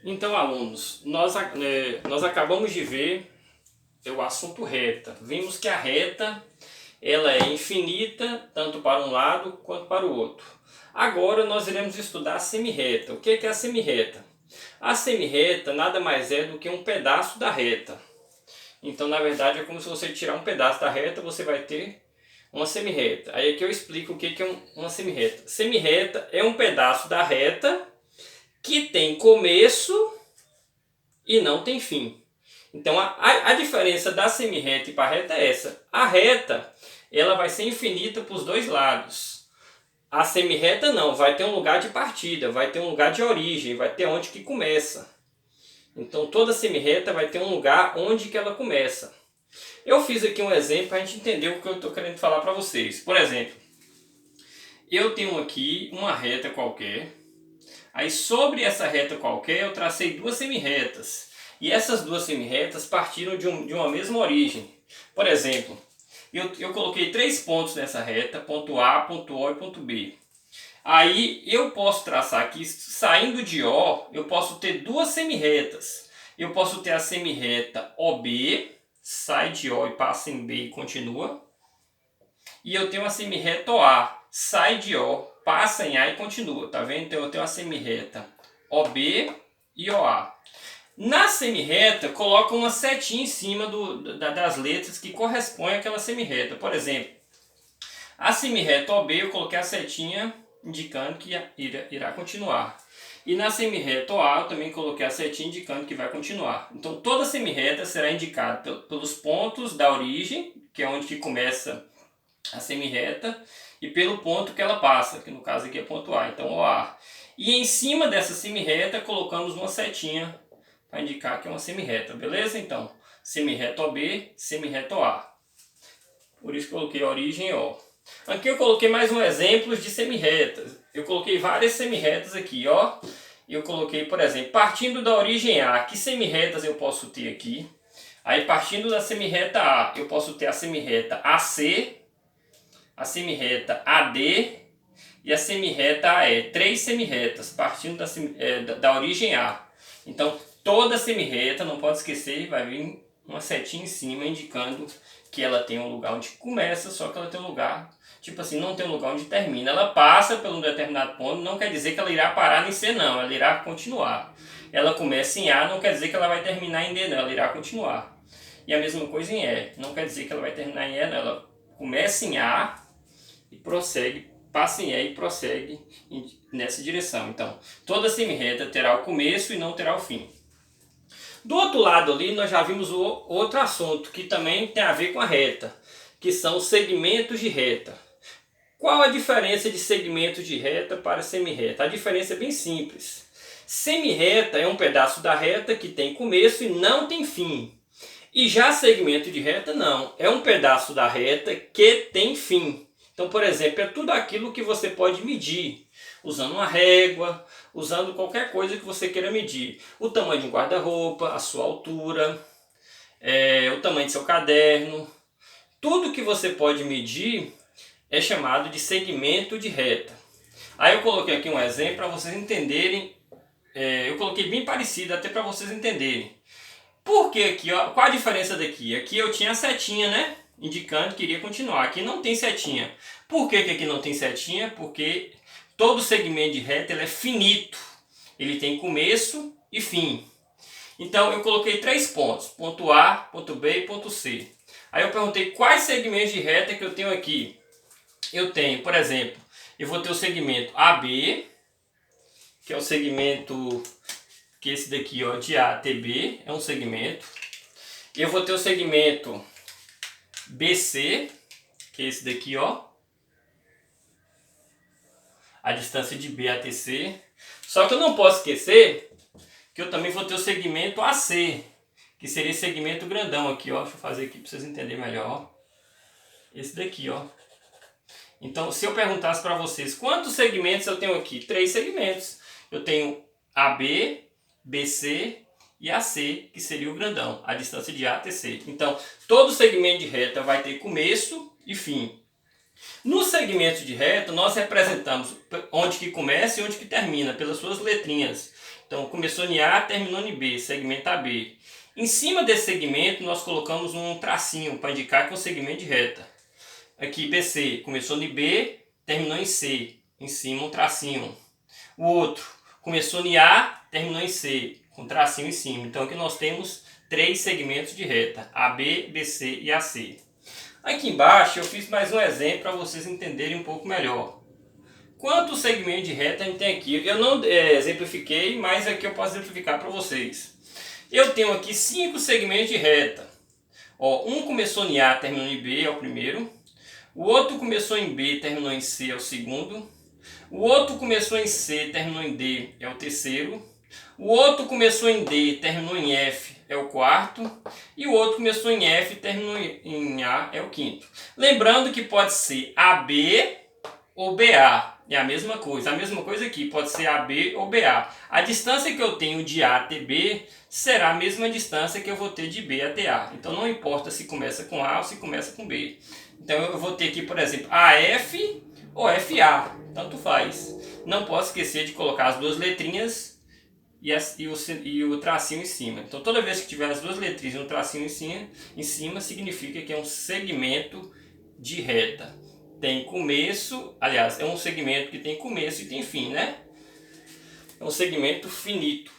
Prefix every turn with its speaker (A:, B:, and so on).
A: Então, alunos, nós acabamos de ver o assunto reta. Vimos que a reta ela é infinita, tanto para um lado quanto para o outro. Agora nós iremos estudar a semirreta. O que é a semirreta? A semirreta nada mais é do que um pedaço da reta. Então, na verdade, é como se você tirar um pedaço da reta, você vai ter uma semirreta. Aí aqui eu explico o que é uma semirreta. Semirreta é um pedaço da reta que tem começo e não tem fim. Então a diferença da semirreta e para a reta é essa. A reta ela vai ser infinita para os dois lados. A semirreta não, vai ter um lugar de partida, vai ter um lugar de origem, vai ter onde que começa. Então toda semirreta vai ter um lugar onde que ela começa. Eu fiz aqui um exemplo para a gente entender o que eu estou querendo falar para vocês. Por exemplo, eu tenho aqui uma reta qualquer. Aí sobre essa reta qualquer eu tracei duas semirretas. E essas duas semirretas partiram de uma mesma origem. Por exemplo, eu coloquei três pontos nessa reta, ponto A, ponto O e ponto B. Aí eu posso traçar aqui, saindo de O, eu posso ter duas semirretas. Eu posso ter a semirreta OB, sai de O e passa em B e continua. E eu tenho a semirreta OA, sai de O, passa em A e continua, tá vendo? Então eu tenho a semirreta OB e OA. Na semirreta, coloca uma setinha em cima das letras que correspondem àquela semirreta. Por exemplo, a semirreta OB eu coloquei a setinha indicando que irá continuar. E na semirreta OA eu também coloquei a setinha indicando que vai continuar. Então toda semirreta será indicada pelos pontos da origem, que é onde que começa a semirreta, e pelo ponto que ela passa, que no caso aqui é ponto A, então OA. E em cima dessa semirreta colocamos uma setinha para indicar que é uma semirreta, beleza? Então, semirreta OB, semirreta OA. Por isso que eu coloquei origem O. Aqui eu coloquei mais um exemplo de semirretas. Eu coloquei várias semirretas aqui, ó. Eu coloquei, por exemplo, partindo da origem A, que semirretas eu posso ter aqui? Aí partindo da semirreta A, eu posso ter a semirreta AC, a semirreta AD e a semirreta AE. Três semirretas partindo da origem A. Então, toda semirreta, não pode esquecer, vai vir uma setinha em cima indicando que ela tem um lugar onde começa, só que ela tem um lugar, tipo assim, não tem um lugar onde termina. Ela passa por um determinado ponto, não quer dizer que ela irá parar em C não, ela irá continuar. Ela começa em A, não quer dizer que ela vai terminar em D não, ela irá continuar. E a mesma coisa em E, não quer dizer que ela vai terminar em E não, ela começa em A e prossegue, passa em E e prossegue nessa direção. Então, toda semirreta terá o começo e não terá o fim. Do outro lado ali, nós já vimos o outro assunto que também tem a ver com a reta, que são os segmentos de reta. Qual a diferença de segmentos de reta para semirreta? A diferença é bem simples. Semirreta é um pedaço da reta que tem começo e não tem fim. E já segmento de reta não, é um pedaço da reta que tem fim. Então, por exemplo, é tudo aquilo que você pode medir, usando uma régua, usando qualquer coisa que você queira medir. O tamanho de um guarda-roupa, a sua altura, o tamanho do seu caderno. Tudo que você pode medir é chamado de segmento de reta. Aí eu coloquei aqui um exemplo para vocês entenderem. Eu coloquei bem parecido até para vocês entenderem. Por que aqui, ó, qual a diferença daqui? Aqui eu tinha a setinha, né? Indicando que iria continuar. Aqui não tem setinha. Por que aqui não tem setinha? Porque todo segmento de reta ele é finito. Ele tem começo e fim. Então eu coloquei três pontos. Ponto A, ponto B e ponto C. Aí eu perguntei quais segmentos de reta que eu tenho aqui. Eu tenho, por exemplo, eu vou ter o segmento AB, que é o segmento, que esse daqui, ó, de A até B, é um segmento. Eu vou ter o segmento BC, que é esse daqui, ó, a distância de B até C. Só que eu não posso esquecer que eu também vou ter o segmento AC, que seria esse segmento grandão aqui, ó. Deixa eu fazer aqui para vocês entenderem melhor, ó. Esse daqui, ó. Então, se eu perguntasse para vocês quantos segmentos eu tenho aqui? Três segmentos. Eu tenho AB, BC e AC, que seria o grandão, a distância de A até C. Então, todo segmento de reta vai ter começo e fim. No segmento de reta, nós representamos onde que começa e onde que termina, pelas suas letrinhas. Então começou em A, terminou em B, segmento AB. Em cima desse segmento nós colocamos um tracinho para indicar que é um segmento de reta. Aqui BC, começou em B, terminou em C, em cima um tracinho. O outro começou em A, terminou em C, com tracinho em cima. Então aqui nós temos 3 segmentos de reta, AB, BC e AC. Aqui embaixo eu fiz mais um exemplo para vocês entenderem um pouco melhor. Quantos segmentos de reta a gente tem aqui? Eu não exemplifiquei, mas aqui eu posso exemplificar para vocês. Eu tenho aqui 5 segmentos de reta. Ó, um começou em A, terminou em B, é o primeiro. O outro começou em B, terminou em C, é o segundo. O outro começou em C, terminou em D, é o terceiro. O outro começou em D, terminou em F, é o quarto. E o outro começou em F, terminou em A, é o quinto. Lembrando que pode ser AB ou BA. É a mesma coisa aqui, pode ser AB ou BA. A distância que eu tenho de A até B será a mesma distância que eu vou ter de B até A. Então não importa se começa com A ou se começa com B. Então eu vou ter aqui, por exemplo, AF ou FA, tanto faz. Não posso esquecer de colocar as duas letrinhas e o tracinho em cima. Então toda vez que tiver as duas letrinhas e um tracinho em cima significa que é um segmento de reta. Tem começo, aliás, é um segmento que tem começo e tem fim, né? É um segmento finito.